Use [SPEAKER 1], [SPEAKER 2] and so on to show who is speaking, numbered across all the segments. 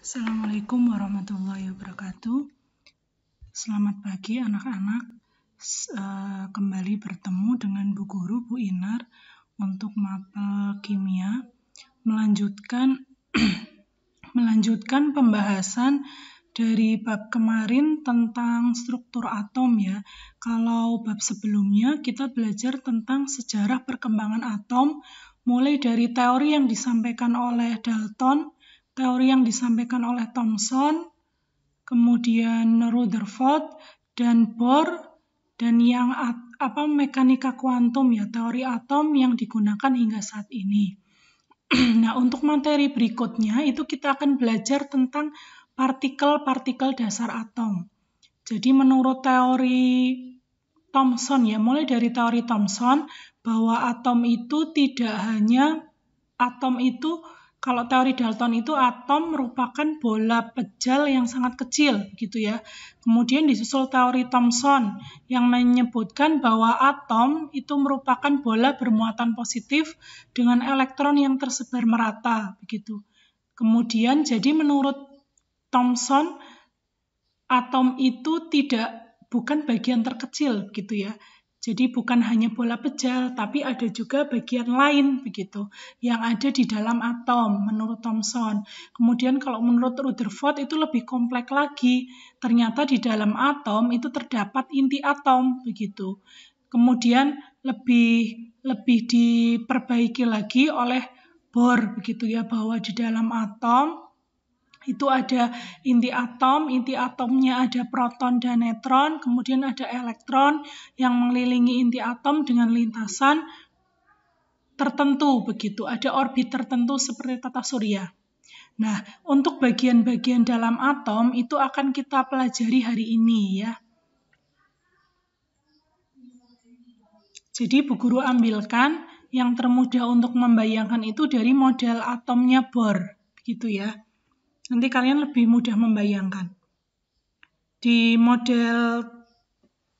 [SPEAKER 1] Assalamualaikum warahmatullahi wabarakatuh. Selamat pagi anak-anak. Kembali bertemu dengan Bu Guru, Bu Inar, untuk mapel kimia. Melanjutkan pembahasan dari bab kemarin tentang struktur atom ya. Kalau bab sebelumnya kita belajar tentang sejarah perkembangan atom, mulai dari teori yang disampaikan oleh Dalton, teori yang disampaikan oleh Thomson, kemudian Rutherford dan Bohr, dan yang mekanika kuantum ya, teori atom yang digunakan hingga saat ini. Nah, untuk materi berikutnya itu kita akan belajar tentang partikel-partikel dasar atom. Jadi menurut teori Thomson ya, mulai dari teori Thomson bahwa atom itu tidak hanya kalau teori Dalton itu atom merupakan bola pejal yang sangat kecil gitu ya. Kemudian disusul teori Thomson yang menyebutkan bahwa atom itu merupakan bola bermuatan positif dengan elektron yang tersebar merata begitu. Kemudian jadi menurut Thomson atom itu bukan bagian terkecil gitu ya. Jadi bukan hanya bola pejal, tapi ada juga bagian lain begitu yang ada di dalam atom menurut Thomson. Kemudian kalau menurut Rutherford itu lebih kompleks lagi. Ternyata di dalam atom itu terdapat inti atom begitu. Kemudian lebih diperbaiki lagi oleh Bohr begitu ya, bahwa di dalam atom itu ada inti atomnya ada proton dan neutron, kemudian ada elektron yang mengelilingi inti atom dengan lintasan tertentu begitu, ada orbit tertentu seperti tata surya. Nah, untuk bagian-bagian dalam atom itu akan kita pelajari hari ini ya. Jadi Bu Guru ambilkan yang termudah untuk membayangkan itu dari model atomnya Bohr, begitu ya. Nanti kalian lebih mudah membayangkan. Di model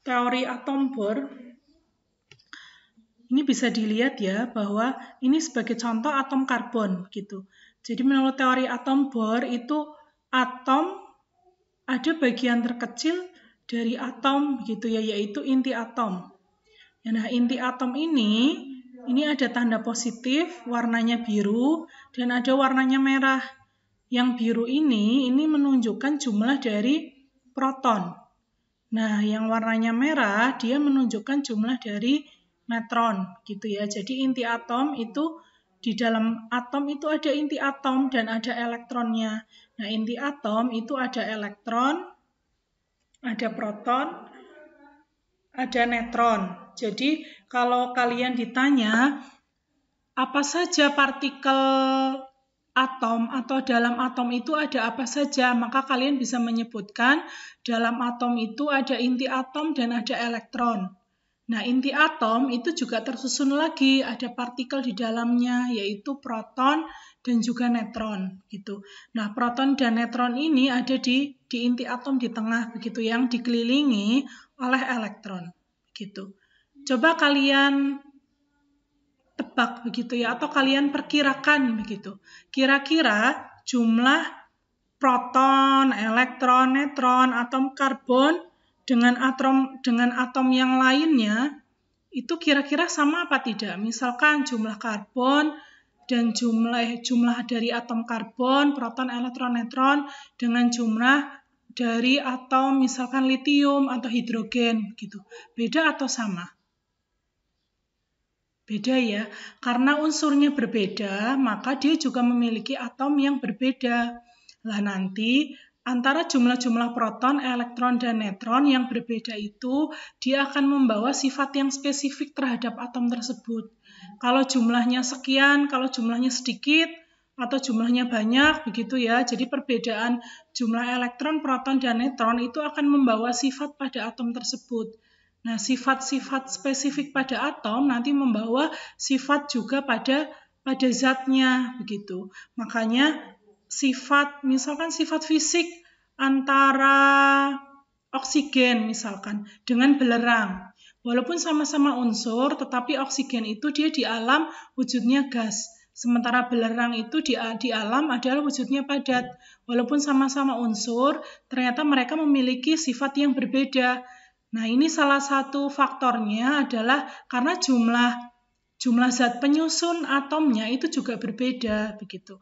[SPEAKER 1] teori atom Bohr, ini bisa dilihat ya bahwa ini sebagai contoh atom karbon gitu. Jadi menurut teori atom Bohr itu atom ada bagian terkecil dari atom gitu ya, yaitu inti atom. Nah, inti atom ini ada tanda positif, warnanya biru, dan ada warnanya merah. Yang biru ini menunjukkan jumlah dari proton. Nah, yang warnanya merah dia menunjukkan jumlah dari neutron gitu ya. Jadi inti atom itu di dalam atom itu ada inti atom dan ada elektronnya. Nah, inti atom itu ada elektron, ada proton, ada neutron. Jadi kalau kalian ditanya apa saja partikel atom atau dalam atom itu ada apa saja, maka kalian bisa menyebutkan dalam atom itu ada inti atom dan ada elektron. Nah, inti atom itu juga tersusun lagi, ada partikel di dalamnya, yaitu proton dan juga neutron gitu. Nah, proton dan neutron ini ada di inti atom di tengah begitu, yang dikelilingi oleh elektron gitu. Coba kalian tebak begitu ya, atau kalian perkirakan begitu. Kira-kira jumlah proton, elektron, neutron, atom karbon dengan atom yang lainnya itu kira-kira sama apa tidak? Misalkan jumlah karbon dan jumlah dari atom karbon, proton, elektron, neutron dengan jumlah dari atom misalkan litium atau hidrogen gitu. Beda atau sama? Beda ya, karena unsurnya berbeda, maka dia juga memiliki atom yang berbeda. Lah nanti antara jumlah-jumlah proton, elektron, dan neutron yang berbeda itu, dia akan membawa sifat yang spesifik terhadap atom tersebut. Kalau jumlahnya sekian, kalau jumlahnya sedikit, atau jumlahnya banyak, begitu ya. Jadi perbedaan jumlah elektron, proton, dan neutron itu akan membawa sifat pada atom tersebut. Nah, sifat-sifat spesifik pada atom nanti membawa sifat juga pada zatnya begitu. Makanya misalkan sifat fisik antara oksigen misalkan dengan belerang. Walaupun sama-sama unsur, tetapi oksigen itu dia di alam wujudnya gas. Sementara belerang itu di alam adalah wujudnya padat. Walaupun sama-sama unsur, ternyata mereka memiliki sifat yang berbeda. Nah, ini salah satu faktornya adalah karena jumlah zat penyusun atomnya itu juga berbeda begitu.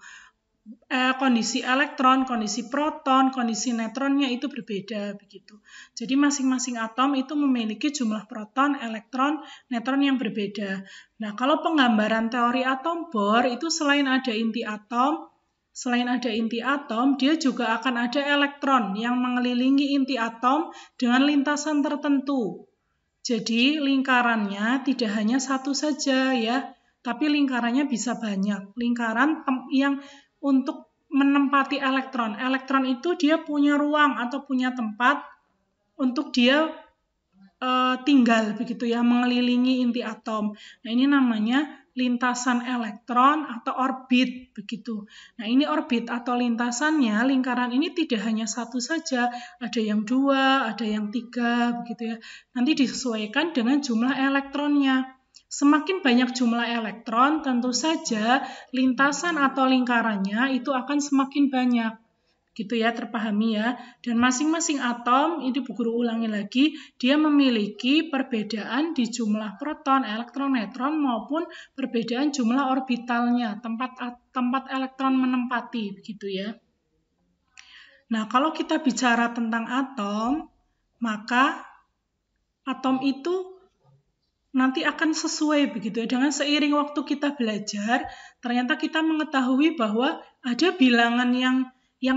[SPEAKER 1] Kondisi elektron, kondisi proton, kondisi neutronnya itu berbeda begitu. Jadi masing-masing atom itu memiliki jumlah proton, elektron, neutron yang berbeda. Nah, kalau penggambaran teori atom Bohr itu selain ada inti atom, dia juga akan ada elektron yang mengelilingi inti atom dengan lintasan tertentu. Jadi lingkarannya tidak hanya satu saja ya, tapi lingkarannya bisa banyak. Lingkaran yang untuk menempati elektron. Elektron itu dia punya ruang atau punya tempat untuk dia tinggal begitu ya, mengelilingi inti atom. Nah, ini namanya lintasan elektron atau orbit begitu. Nah, ini orbit atau lintasannya, lingkaran ini tidak hanya satu saja, ada yang 2, ada yang 3 begitu ya. Nanti disesuaikan dengan jumlah elektronnya. Semakin banyak jumlah elektron, tentu saja lintasan atau lingkarannya itu akan semakin banyak. Gitu ya, terpahami ya. Dan masing-masing atom, ini Bu Guru ulangi lagi, dia memiliki perbedaan di jumlah proton, elektron, neutron maupun perbedaan jumlah orbitalnya, tempat elektron menempati, begitu ya. Nah, kalau kita bicara tentang atom, maka atom itu nanti akan sesuai begitu ya. Dengan seiring waktu kita belajar, ternyata kita mengetahui bahwa ada bilangan yang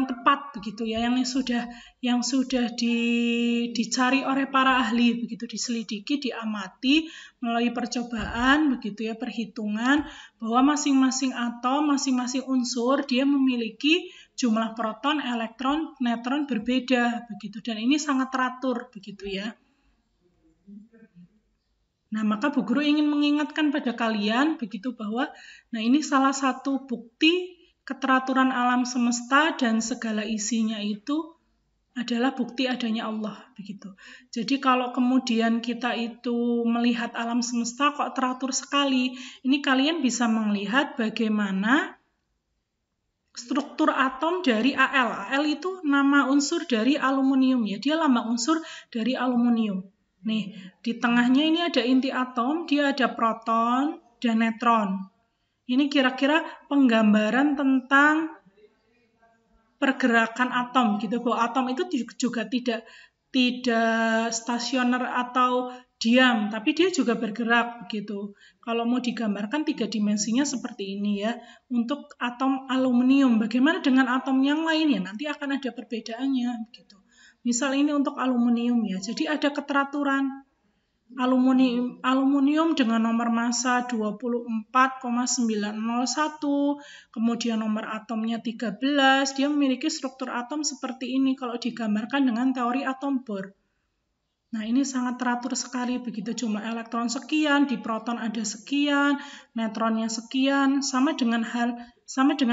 [SPEAKER 1] tepat begitu ya, yang sudah dicari oleh para ahli begitu, diselidiki, diamati melalui percobaan begitu ya, perhitungan bahwa masing-masing atom, masing-masing unsur dia memiliki jumlah proton, elektron, neutron berbeda begitu, dan ini sangat teratur begitu ya. Nah, maka Bu Guru ingin mengingatkan pada kalian begitu bahwa nah ini salah satu bukti keteraturan alam semesta dan segala isinya itu adalah bukti adanya Allah begitu. Jadi kalau kemudian kita itu melihat alam semesta kok teratur sekali, ini kalian bisa melihat bagaimana struktur atom dari Al. Al itu nama unsur dari aluminium ya, dia lambang unsur dari aluminium. Nih, di tengahnya ini ada inti atom, dia ada proton dan neutron. Ini kira-kira penggambaran tentang pergerakan atom gitu. Bahwa atom itu juga tidak stasioner atau diam, tapi dia juga bergerak begitu. Kalau mau digambarkan 3 dimensinya seperti ini ya. Untuk atom aluminium, bagaimana dengan atom yang lain ya? Nanti akan ada perbedaannya begitu. Misal ini untuk aluminium ya, jadi ada keteraturan. Aluminium dengan nomor massa 24,901, kemudian nomor atomnya 13, dia memiliki struktur atom seperti ini kalau digambarkan dengan teori atom Bohr. Nah, ini sangat teratur sekali begitu, jumlah elektron sekian, di proton ada sekian, neutronnya sekian, sama dengan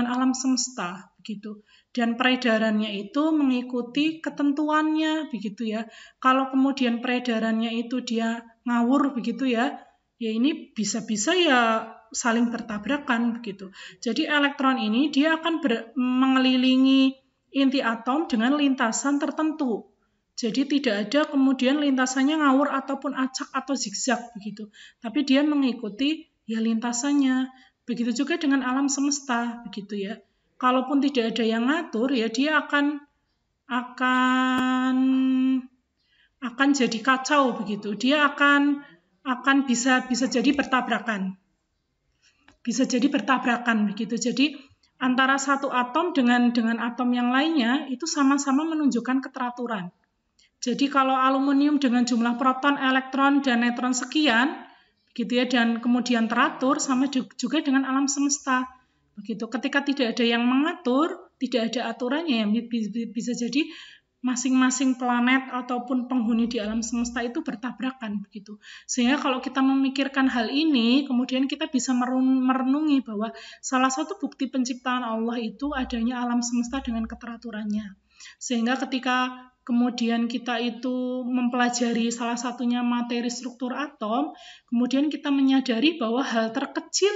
[SPEAKER 1] alam semesta begitu. Dan peredarannya itu mengikuti ketentuannya begitu ya. Kalau kemudian peredarannya itu dia ngawur begitu ya, ya ini bisa-bisa ya saling bertabrakan begitu. Jadi elektron ini dia akan mengelilingi inti atom dengan lintasan tertentu. Jadi tidak ada kemudian lintasannya ngawur ataupun acak atau zigzag begitu. Tapi dia mengikuti ya lintasannya. Begitu juga dengan alam semesta begitu ya. Kalaupun tidak ada yang ngatur ya dia akan jadi kacau begitu. Dia akan bisa jadi bertabrakan. Bisa jadi bertabrakan begitu. Jadi antara satu atom dengan atom yang lainnya itu sama-sama menunjukkan keteraturan. Jadi kalau aluminium dengan jumlah proton, elektron, dan neutron sekian, begitu ya, dan kemudian teratur sama juga dengan alam semesta. Begitu. Ketika tidak ada yang mengatur, tidak ada aturannya, yang bisa jadi masing-masing planet ataupun penghuni di alam semesta itu bertabrakan begitu. Sehingga kalau kita memikirkan hal ini, kemudian kita bisa merenungi bahwa salah satu bukti penciptaan Allah itu adanya alam semesta dengan keteraturannya. Sehingga ketika kemudian kita itu mempelajari salah satunya materi struktur atom, kemudian kita menyadari bahwa hal terkecil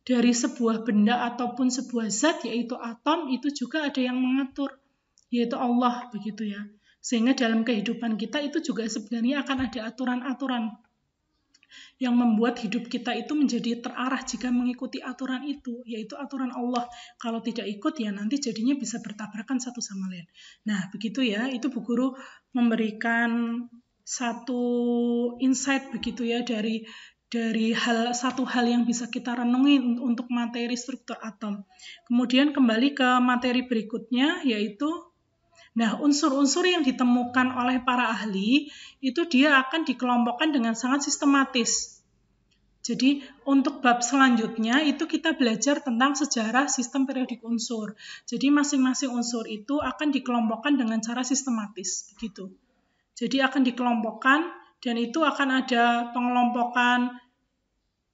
[SPEAKER 1] dari sebuah benda ataupun sebuah zat, yaitu atom, itu juga ada yang mengatur, yaitu Allah, begitu ya. Sehingga dalam kehidupan kita itu juga sebenarnya akan ada aturan-aturan yang membuat hidup kita itu menjadi terarah jika mengikuti aturan itu, yaitu aturan Allah. Kalau tidak ikut ya nanti jadinya bisa bertabrakan satu sama lain. Nah, begitu ya, itu Bu Guru memberikan satu insight begitu ya dari satu hal yang bisa kita renungi untuk materi struktur atom. Kemudian kembali ke materi berikutnya, yaitu unsur-unsur yang ditemukan oleh para ahli itu dia akan dikelompokkan dengan sangat sistematis. Jadi untuk bab selanjutnya itu kita belajar tentang sejarah sistem periodik unsur. Jadi masing-masing unsur itu akan dikelompokkan dengan cara sistematis, begitu. Jadi akan dikelompokkan dan itu akan ada pengelompokan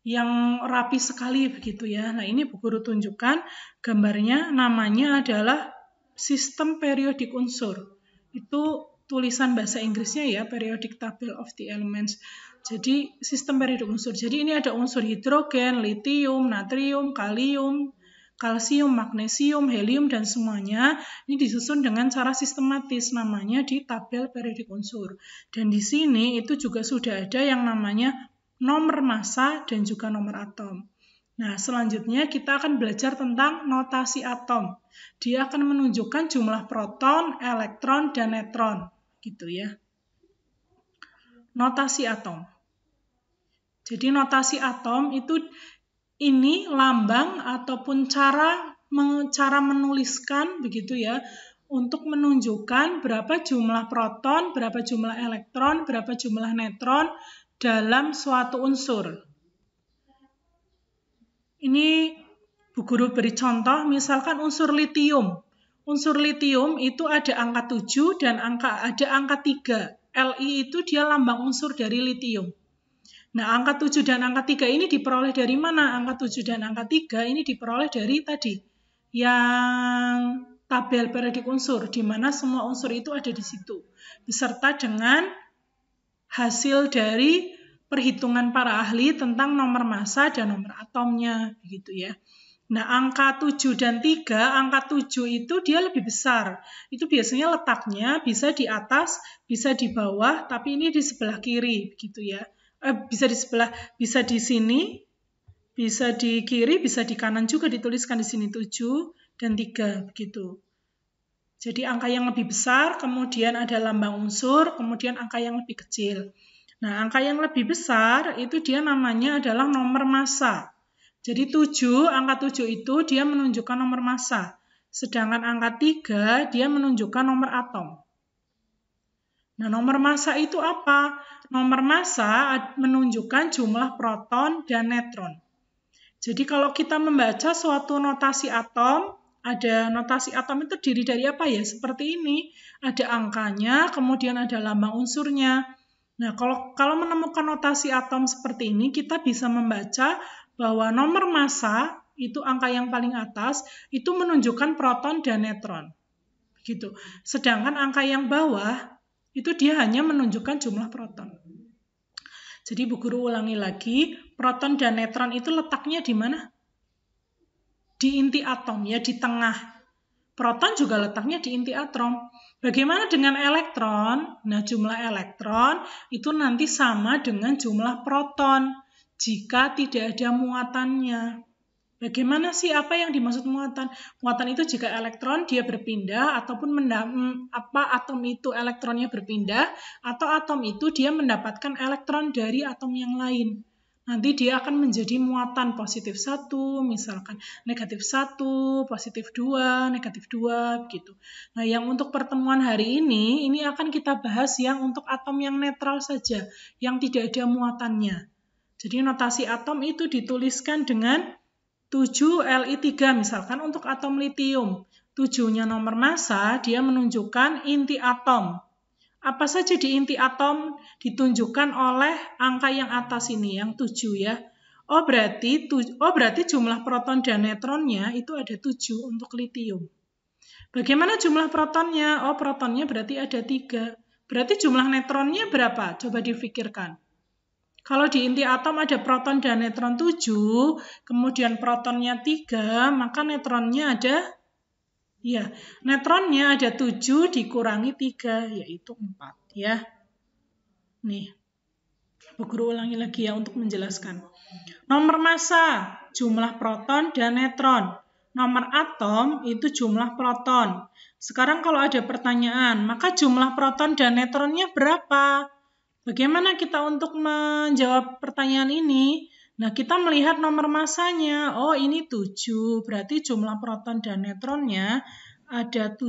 [SPEAKER 1] yang rapi sekali begitu ya. Nah, ini Bu Guru tunjukkan gambarnya, namanya adalah sistem periodik unsur. Itu tulisan bahasa Inggrisnya ya, periodic table of the elements. Jadi sistem periodik unsur. Jadi ini ada unsur hidrogen, litium, natrium, kalium, kalsium, magnesium, helium, dan semuanya ini disusun dengan cara sistematis, namanya di tabel periodik unsur. Dan di sini itu juga sudah ada yang namanya nomor massa dan juga nomor atom. Nah, selanjutnya kita akan belajar tentang notasi atom. Dia akan menunjukkan jumlah proton, elektron, dan neutron, gitu ya. Notasi atom. Jadi notasi atom itu ini lambang ataupun cara menuliskan begitu ya, untuk menunjukkan berapa jumlah proton, berapa jumlah elektron, berapa jumlah neutron dalam suatu unsur. Ini Bu Guru beri contoh, misalkan unsur litium. Unsur litium itu ada angka 7 dan ada angka 3. Li itu dia lambang unsur dari litium. Nah, angka 7 dan angka 3 ini diperoleh dari mana? Angka 7 dan angka 3 ini diperoleh dari tadi, yang tabel periodik unsur, di mana semua unsur itu ada di situ. Beserta dengan hasil dari perhitungan para ahli tentang nomor massa dan nomor atomnya, begitu ya. Nah, angka 7 dan 3, angka 7 itu dia lebih besar. Itu biasanya letaknya bisa di atas, bisa di bawah, tapi ini di sebelah kiri, begitu ya. Bisa di sini, bisa di kiri, bisa di kanan juga dituliskan di sini 7 dan 3 begitu. Jadi angka yang lebih besar, kemudian ada lambang unsur, kemudian angka yang lebih kecil. Nah, angka yang lebih besar itu dia namanya adalah nomor massa. Jadi 7, angka 7 itu dia menunjukkan nomor massa. Sedangkan angka 3 dia menunjukkan nomor atom. Nah, nomor massa itu apa? Nomor massa menunjukkan jumlah proton dan neutron. Jadi kalau kita membaca suatu notasi atom, ada notasi atom itu terdiri dari apa ya? Seperti ini, ada angkanya, kemudian ada lambang unsurnya. Nah, kalau menemukan notasi atom seperti ini, kita bisa membaca bahwa nomor massa, itu angka yang paling atas, itu menunjukkan proton dan neutron. Begitu. Sedangkan angka yang bawah, itu dia hanya menunjukkan jumlah proton. Jadi Bu Guru ulangi lagi, proton dan neutron itu letaknya di mana? Di inti atom, ya di tengah. Proton juga letaknya di inti atom. Bagaimana dengan elektron? Nah, jumlah elektron itu nanti sama dengan jumlah proton jika tidak ada muatannya. Bagaimana sih apa yang dimaksud muatan? Muatan itu jika elektron dia berpindah ataupun atom itu elektronnya berpindah atau atom itu dia mendapatkan elektron dari atom yang lain. Nanti dia akan menjadi muatan positif 1, misalkan negatif 1, positif 2, negatif 2, begitu. Nah, yang untuk pertemuan hari ini akan kita bahas yang untuk atom yang netral saja, yang tidak ada muatannya. Jadi notasi atom itu dituliskan dengan 7 Li3 misalkan untuk atom litium. 7-nya nomor massa, dia menunjukkan inti atom. Apa saja di inti atom ditunjukkan oleh angka yang atas ini, yang 7 ya. Oh berarti jumlah proton dan neutronnya itu ada 7 untuk litium. Bagaimana jumlah protonnya? Oh protonnya berarti ada 3. Berarti jumlah neutronnya berapa? Coba difikirkan. Kalau di inti atom ada proton dan neutron 7, kemudian protonnya 3, maka neutronnya ada, ya, neutronnya ada 7 dikurangi 3, yaitu 4, ya. Nih, Bu Guru ulangi lagi ya untuk menjelaskan. Nomor massa, jumlah proton dan neutron. Nomor atom itu jumlah proton. Sekarang kalau ada pertanyaan, maka jumlah proton dan neutronnya berapa? Bagaimana kita untuk menjawab pertanyaan ini? Nah, kita melihat nomor massanya. Oh, ini 7. Berarti jumlah proton dan neutronnya ada 7.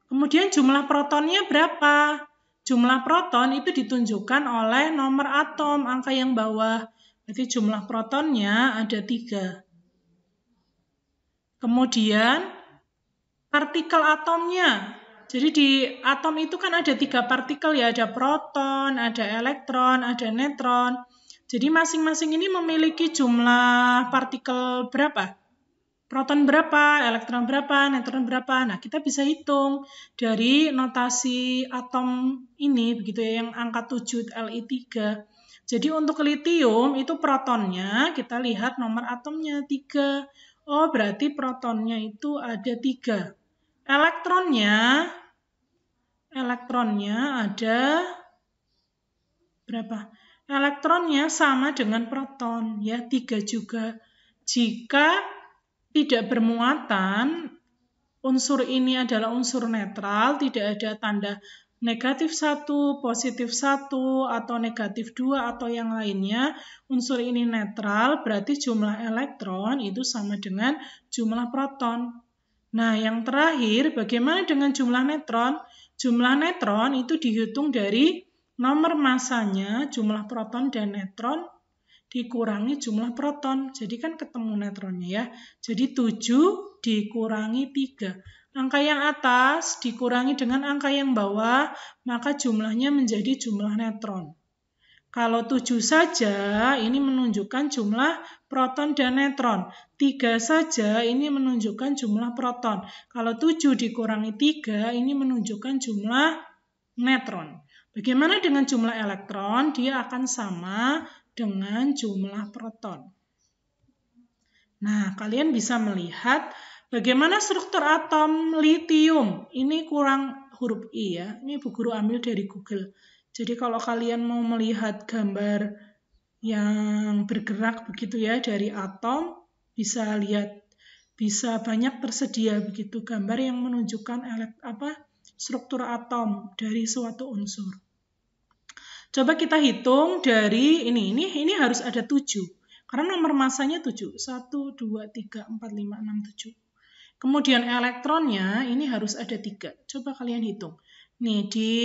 [SPEAKER 1] Kemudian jumlah protonnya berapa? Jumlah proton itu ditunjukkan oleh nomor atom, angka yang bawah. Berarti jumlah protonnya ada 3. Kemudian partikel atomnya. Jadi di atom itu kan ada 3 partikel ya, ada proton, ada elektron, ada neutron. Jadi masing-masing ini memiliki jumlah partikel berapa? Proton berapa, elektron berapa, neutron berapa. Nah, kita bisa hitung dari notasi atom ini, begitu ya, yang angka 7 Li3. Jadi untuk litium itu protonnya, kita lihat nomor atomnya 3. Oh, berarti protonnya itu ada 3. Elektronnya ada berapa? Elektronnya sama dengan proton, ya 3 juga. Jika tidak bermuatan, unsur ini adalah unsur netral, tidak ada tanda negatif 1, positif 1, atau negatif 2, atau yang lainnya. Unsur ini netral, berarti jumlah elektron itu sama dengan jumlah proton. Nah, yang terakhir, bagaimana dengan jumlah neutron? Jumlah neutron itu dihitung dari nomor massanya, jumlah proton dan neutron, dikurangi jumlah proton. Jadi kan ketemu neutronnya ya. Jadi 7 dikurangi 3. Angka yang atas dikurangi dengan angka yang bawah, maka jumlahnya menjadi jumlah neutron. Kalau 7 saja, ini menunjukkan jumlah proton dan neutron. 3 saja, ini menunjukkan jumlah proton. Kalau 7 dikurangi 3, ini menunjukkan jumlah neutron. Bagaimana dengan jumlah elektron? Dia akan sama dengan jumlah proton. Nah, kalian bisa melihat bagaimana struktur atom litium. Ini kurang huruf I ya. Ini Bu Guru ambil dari Google. Jadi kalau kalian mau melihat gambar yang bergerak begitu ya dari atom, bisa lihat, bisa banyak tersedia begitu gambar yang menunjukkan struktur atom dari suatu unsur. Coba kita hitung dari ini harus ada 7. Karena nomor massanya 7. 1, 2, 3, 4, 5, 6, 7. Kemudian elektronnya ini harus ada 3. Coba kalian hitung. Nih, di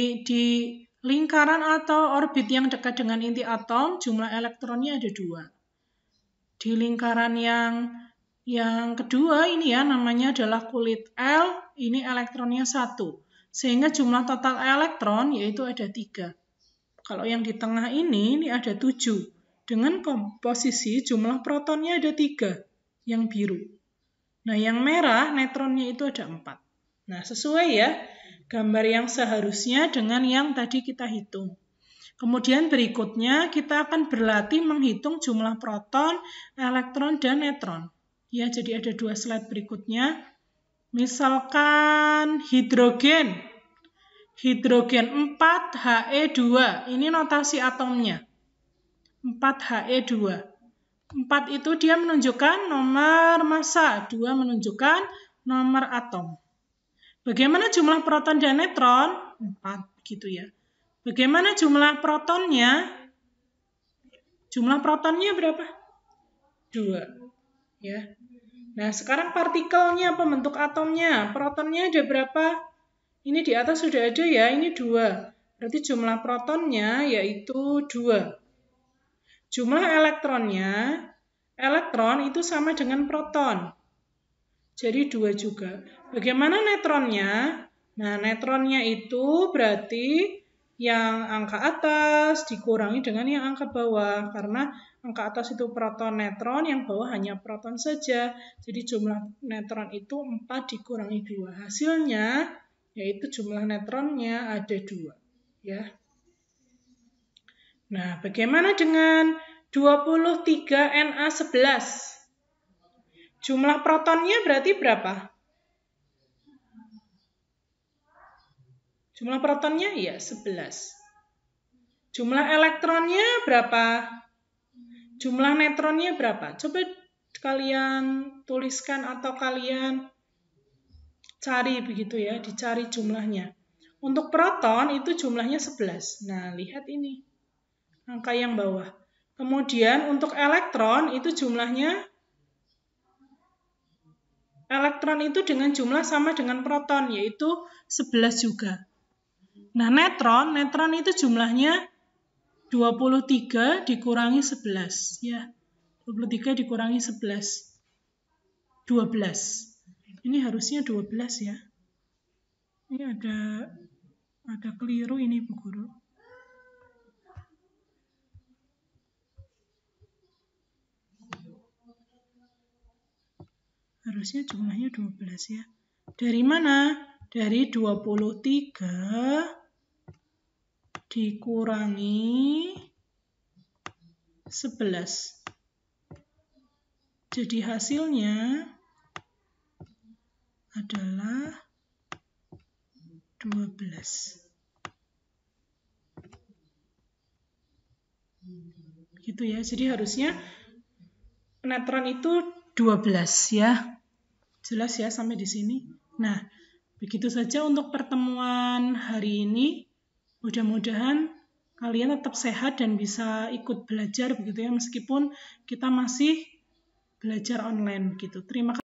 [SPEAKER 1] lingkaran atau orbit yang dekat dengan inti atom, jumlah elektronnya ada 2. Di lingkaran yang kedua ini ya, namanya adalah kulit L, ini elektronnya 1. Sehingga jumlah total elektron yaitu ada 3. Kalau yang di tengah ini ada 7. Dengan komposisi jumlah protonnya ada 3, yang biru. Nah, yang merah, neutronnya itu ada 4. Nah, sesuai ya, gambar yang seharusnya dengan yang tadi kita hitung. Kemudian berikutnya, kita akan berlatih menghitung jumlah proton, elektron, dan neutron. Ya, jadi ada 2 slide berikutnya. Misalkan hidrogen. Hidrogen 4He2, ini notasi atomnya. 4He2. 4 itu dia menunjukkan nomor massa, 2 menunjukkan nomor atom. Bagaimana jumlah proton dan neutron? 4, gitu ya. Bagaimana jumlah protonnya? Jumlah protonnya berapa? 2. Ya. Nah, sekarang partikelnya, pembentuk atomnya. Protonnya ada berapa? Ini di atas sudah ada ya, ini 2. Berarti jumlah protonnya yaitu 2. Jumlah elektronnya, elektron itu sama dengan proton. Jadi 2 juga. Bagaimana neutronnya? Nah, neutronnya itu berarti yang angka atas dikurangi dengan yang angka bawah. Karena angka atas itu proton, neutron, yang bawah hanya proton saja. Jadi jumlah neutron itu 4 dikurangi 2. Hasilnya yaitu jumlah neutronnya ada 2. Ya. Nah, bagaimana dengan 23Na11? Jumlah protonnya berarti berapa? Jumlah protonnya ya 11. Jumlah elektronnya berapa? Jumlah neutronnya berapa? Coba kalian tuliskan atau kalian cari begitu ya, dicari jumlahnya. Untuk proton itu jumlahnya 11. Nah, lihat ini. Angka yang bawah. Kemudian untuk elektron itu jumlahnya, elektron itu dengan jumlah sama dengan proton, yaitu 11 juga. Nah, neutron itu jumlahnya 23 dikurangi 11. Ya, 23 dikurangi 11. 12. Ini harusnya 12 ya. Ini ada keliru ini Bu Guru. Harusnya jumlahnya 12 ya. Dari mana? Dari 23 dikurangi 11. Jadi hasilnya adalah 12. Gitu ya. Jadi harusnya neutron itu 12 ya. Jelas ya sampai di sini. Nah, begitu saja untuk pertemuan hari ini. Mudah-mudahan kalian tetap sehat dan bisa ikut belajar begitu ya, meskipun kita masih belajar online begitu. Terima kasih.